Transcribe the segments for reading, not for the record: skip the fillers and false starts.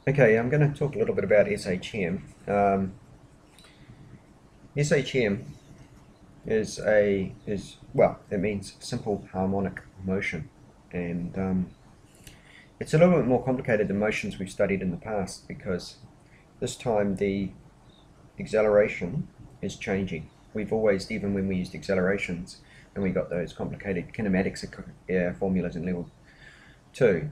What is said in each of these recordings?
Okay, I'm going to talk a little bit about SHM. SHM well, it means simple harmonic motion, and it's a little bit more complicated than motions we've studied in the past because this time the acceleration is changing. We've always, even when we used accelerations and we got those complicated kinematics formulas in level 2,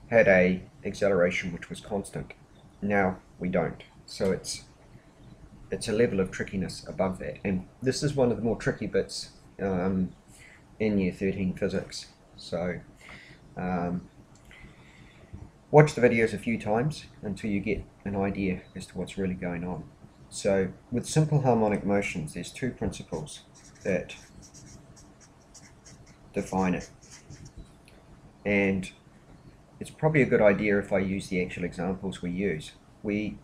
had a acceleration which was constant. Now we don't, so it's a level of trickiness above that, and this is one of the more tricky bits in year 13 physics. So watch the videos a few times until you get an idea as to what's really going on. So with simple harmonic motions, there's two principles that define it, and it's probably a good idea if I use the actual examples we use. We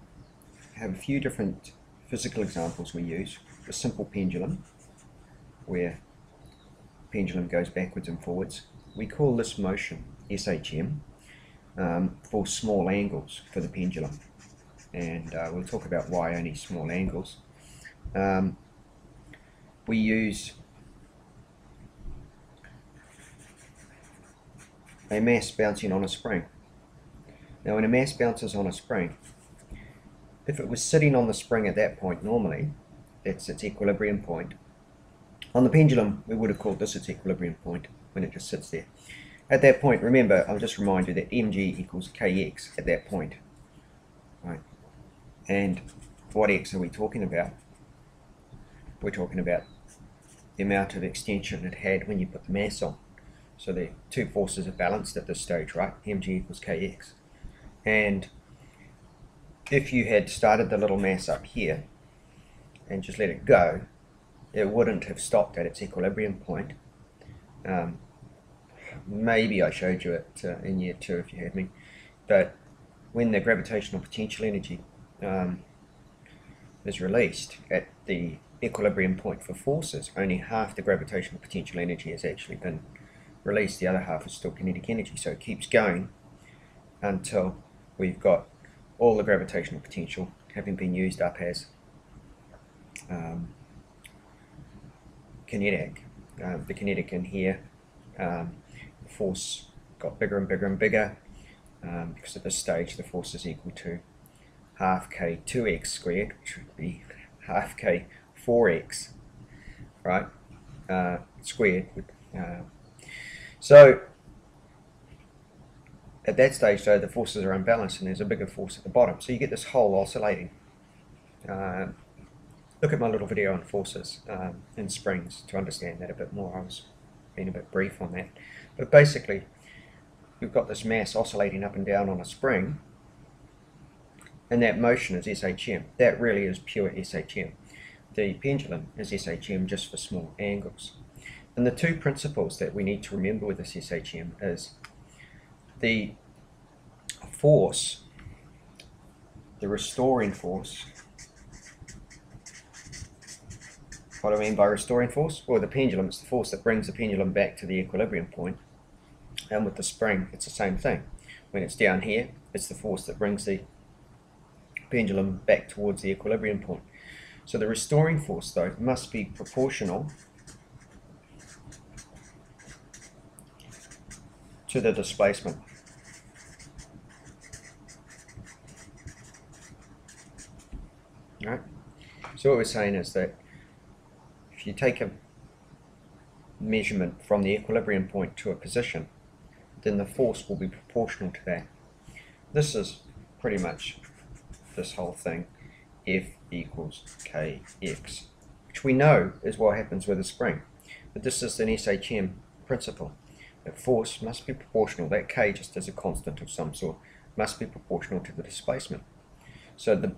have a few different physical examples we use. A simple pendulum, where the pendulum goes backwards and forwards. We call this motion SHM for small angles for the pendulum, and we'll talk about why only small angles. We use a mass bouncing on a spring. Now when a mass bounces on a spring, if it was sitting on the spring at that point, normally it's its equilibrium point. On the pendulum, we would have called this its equilibrium point when it just sits there. At that point, remember, I'll just remind you that mg equals kx at that point. Right? And what x are we talking about? We're talking about the amount of extension it had when you put the mass on. So the two forces are balanced at this stage, right? mg equals kx. And if you had started the little mass up here and just let it go, it wouldn't have stopped at its equilibrium point. Maybe I showed you it in year 2 if you had me, but when the gravitational potential energy is released at the equilibrium point for forces, only half the gravitational potential energy has actually been released, the other half is still kinetic energy, so it keeps going until we've got all the gravitational potential having been used up as kinetic. The kinetic in here, the force got bigger and bigger and bigger, because at this stage the force is equal to half k 2x squared, which would be half k 4x, right, squared. So at that stage, though, the forces are unbalanced and there's a bigger force at the bottom. So you get this hole oscillating. Look at my little video on forces and springs to understand that a bit more. I was being a bit brief on that. But basically, we've got this mass oscillating up and down on a spring, and that motion is SHM. That really is pure SHM. The pendulum is SHM just for small angles. And the two principles that we need to remember with this SHM is the force, the restoring force. What do I mean by restoring force? Well, the pendulum, it's the force that brings the pendulum back to the equilibrium point. And with the spring, it's the same thing. When it's down here, it's the force that brings the pendulum back towards the equilibrium point. So the restoring force, though, must be proportional to the displacement. Right? So what we're saying is that if you take a measurement from the equilibrium point to a position, then the force will be proportional to that. This is pretty much this whole thing, F equals kx, which we know is what happens with a spring. But this is an SHM principle. That force must be proportional, that k just as a constant of some sort, must be proportional to the displacement. So the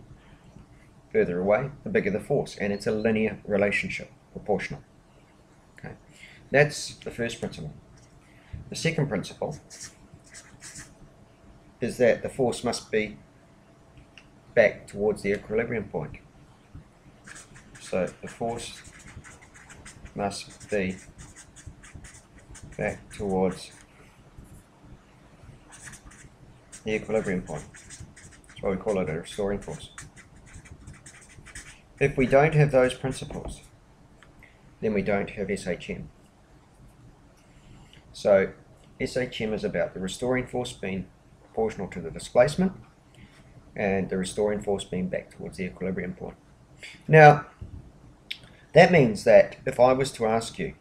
further away, the bigger the force, and it's a linear relationship, proportional. Okay, that's the first principle. The second principle is that the force must be back towards the equilibrium point. So the force must be back towards the equilibrium point. That's why we call it a restoring force. If we don't have those principles, then we don't have SHM. So SHM is about the restoring force being proportional to the displacement and the restoring force being back towards the equilibrium point. Now, that means that if I was to ask you,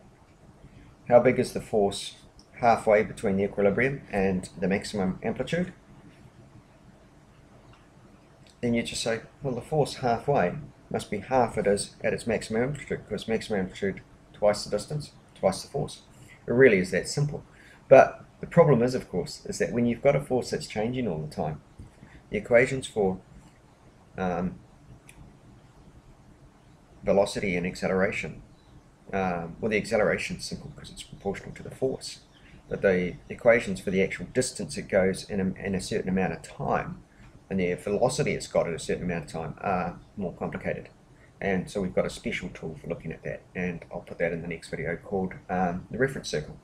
how big is the force halfway between the equilibrium and the maximum amplitude? Then you just say, well, the force halfway must be half it is at its maximum amplitude, because maximum amplitude twice the distance, twice the force. It really is that simple. But the problem is, of course, is that when you've got a force that's changing all the time, the equations for velocity and acceleration, well, the acceleration is simple because it's proportional to the force, but the equations for the actual distance it goes in a certain amount of time and the velocity it's got at a certain amount of time are more complicated. And so we've got a special tool for looking at that, and I'll put that in the next video called the reference circle.